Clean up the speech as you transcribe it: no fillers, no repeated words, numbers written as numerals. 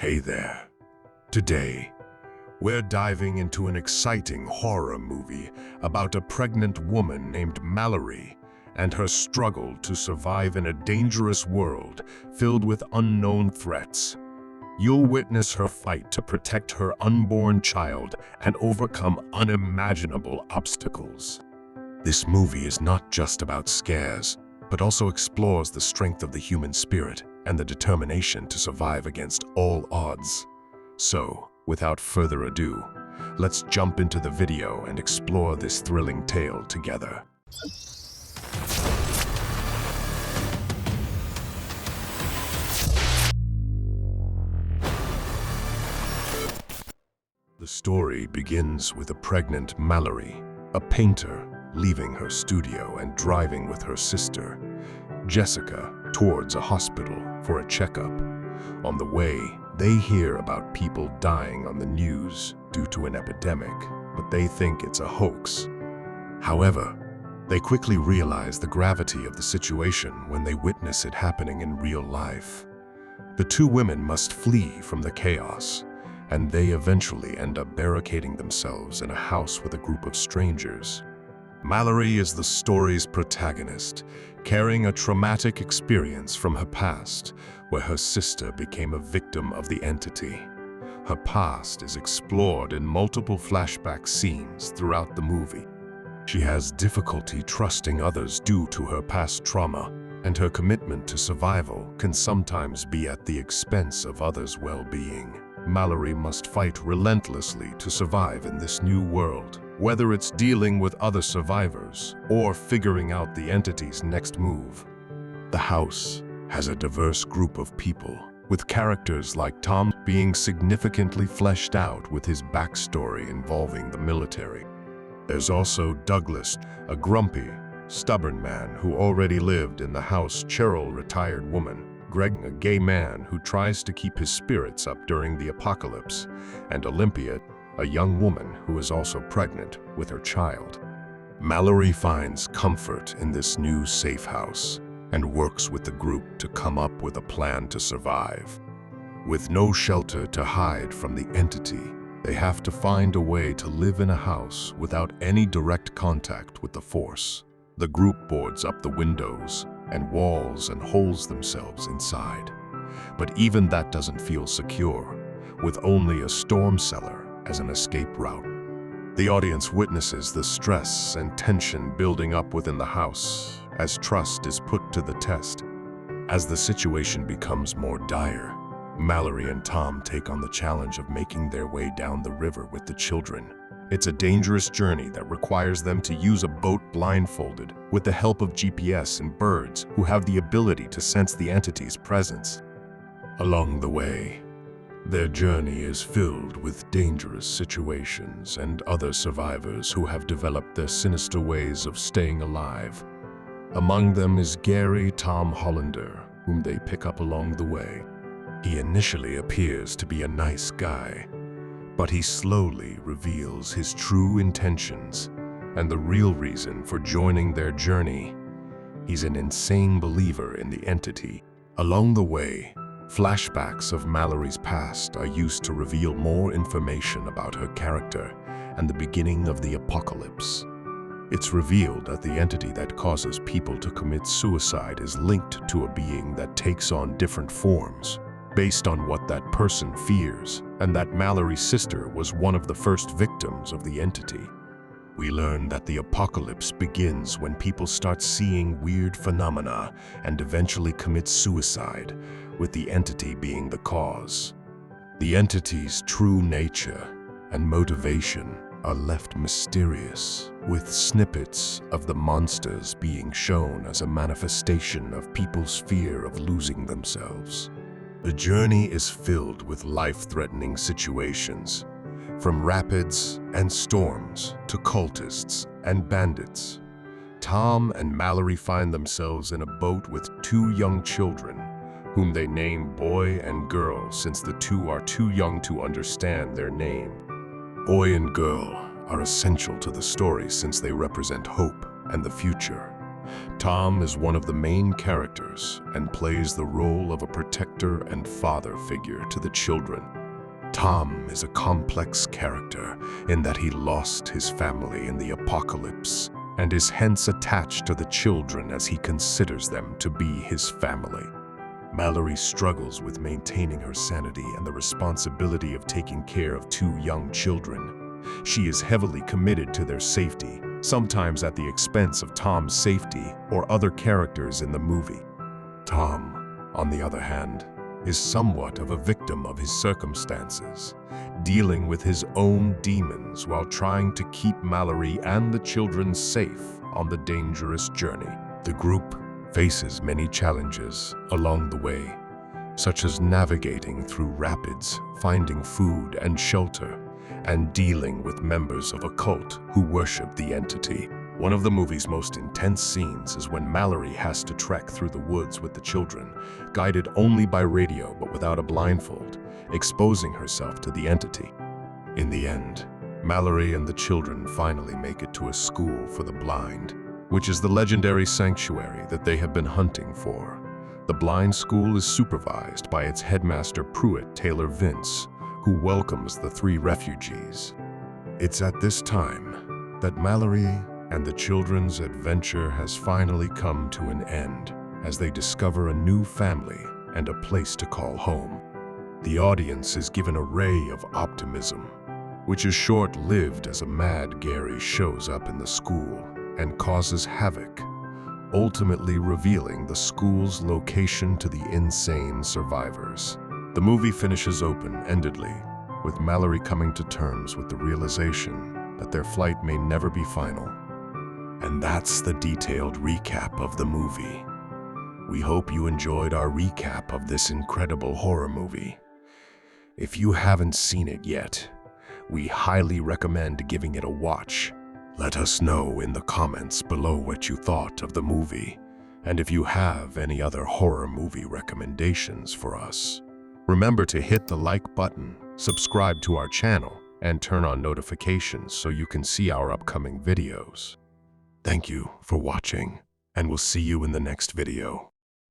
Hey there. Today, we're diving into an exciting horror movie about a pregnant woman named Malorie and her struggle to survive in a dangerous world filled with unknown threats. You'll witness her fight to protect her unborn child and overcome unimaginable obstacles. This movie is not just about scares, but also explores the strength of the human spirit and the determination to survive against all odds. So, without further ado, let's jump into the video and explore this thrilling tale together. The story begins with a pregnant Malorie, a painter, leaving her studio and driving with her sister, Jessica, towards a hospital for a checkup. On the way, they hear about people dying on the news due to an epidemic, but they think it's a hoax. However, they quickly realize the gravity of the situation when they witness it happening in real life. The two women must flee from the chaos, and they eventually end up barricading themselves in a house with a group of strangers. Malorie is the story's protagonist, carrying a traumatic experience from her past, where her sister became a victim of the entity. Her past is explored in multiple flashback scenes throughout the movie. She has difficulty trusting others due to her past trauma, and her commitment to survival can sometimes be at the expense of others' well-being. Malorie must fight relentlessly to survive in this new world, whether it's dealing with other survivors or figuring out the entity's next move. The house has a diverse group of people, with characters like Tom being significantly fleshed out with his backstory involving the military. There's also Douglas, a grumpy, stubborn man who already lived in the house. Cheryl, retired woman. Greg, a gay man who tries to keep his spirits up during the apocalypse. And Olympia, a young woman who is also pregnant with her child. Malorie finds comfort in this new safe house and works with the group to come up with a plan to survive. With no shelter to hide from the entity, they have to find a way to live in a house without any direct contact with the force. The group boards up the windows and walls and holes themselves inside. But even that doesn't feel secure, with only a storm cellar as an escape route. The audience witnesses the stress and tension building up within the house as trust is put to the test. As the situation becomes more dire, Malorie and Tom take on the challenge of making their way down the river with the children. It's a dangerous journey that requires them to use a boat blindfolded with the help of GPS and birds who have the ability to sense the entity's presence. Along the way, their journey is filled with dangerous situations and other survivors who have developed their sinister ways of staying alive. Among them is Gary Tom Hollander, whom they pick up along the way. He initially appears to be a nice guy, but he slowly reveals his true intentions and the real reason for joining their journey. He's an insane believer in the entity. Along the way, flashbacks of Malorie's past are used to reveal more information about her character and the beginning of the apocalypse. It's revealed that the entity that causes people to commit suicide is linked to a being that takes on different forms based on what that person fears, and that Malorie's sister was one of the first victims of the entity. We learn that the apocalypse begins when people start seeing weird phenomena and eventually commit suicide, with the entity being the cause. The entity's true nature and motivation are left mysterious, with snippets of the monsters being shown as a manifestation of people's fear of losing themselves. The journey is filled with life-threatening situations, from rapids and storms to cultists and bandits. Tom and Malorie find themselves in a boat with two young children, whom they name Boy and Girl since the two are too young to understand their name. Boy and Girl are essential to the story since they represent hope and the future. Tom is one of the main characters and plays the role of a protector and father figure to the children. Tom is a complex character in that he lost his family in the apocalypse and is hence attached to the children as he considers them to be his family. Malorie struggles with maintaining her sanity and the responsibility of taking care of two young children. She is heavily committed to their safety, sometimes at the expense of Tom's safety or other characters in the movie. Tom, on the other hand, is somewhat of a victim of his circumstances, dealing with his own demons while trying to keep Malorie and the children safe on the dangerous journey. The group faces many challenges along the way, such as navigating through rapids, finding food and shelter, and dealing with members of a cult who worship the entity. One of the movie's most intense scenes is when Malorie has to trek through the woods with the children, guided only by radio but without a blindfold, exposing herself to the entity. In the end, Malorie and the children finally make it to a school for the blind, which is the legendary sanctuary that they have been hunting for. The blind school is supervised by its headmaster Pruitt Taylor Vince, who welcomes the three refugees. It's at this time that Malorie and the children's adventure has finally come to an end as they discover a new family and a place to call home. The audience is given a ray of optimism, which is short-lived as a mad Gary shows up in the school and causes havoc, ultimately revealing the school's location to the insane survivors. The movie finishes open-endedly, with Malorie coming to terms with the realization that their flight may never be final. And that's the detailed recap of the movie. We hope you enjoyed our recap of this incredible horror movie. If you haven't seen it yet, we highly recommend giving it a watch. Let us know in the comments below what you thought of the movie, and if you have any other horror movie recommendations for us. Remember to hit the like button, subscribe to our channel, and turn on notifications so you can see our upcoming videos. Thank you for watching, and we'll see you in the next video.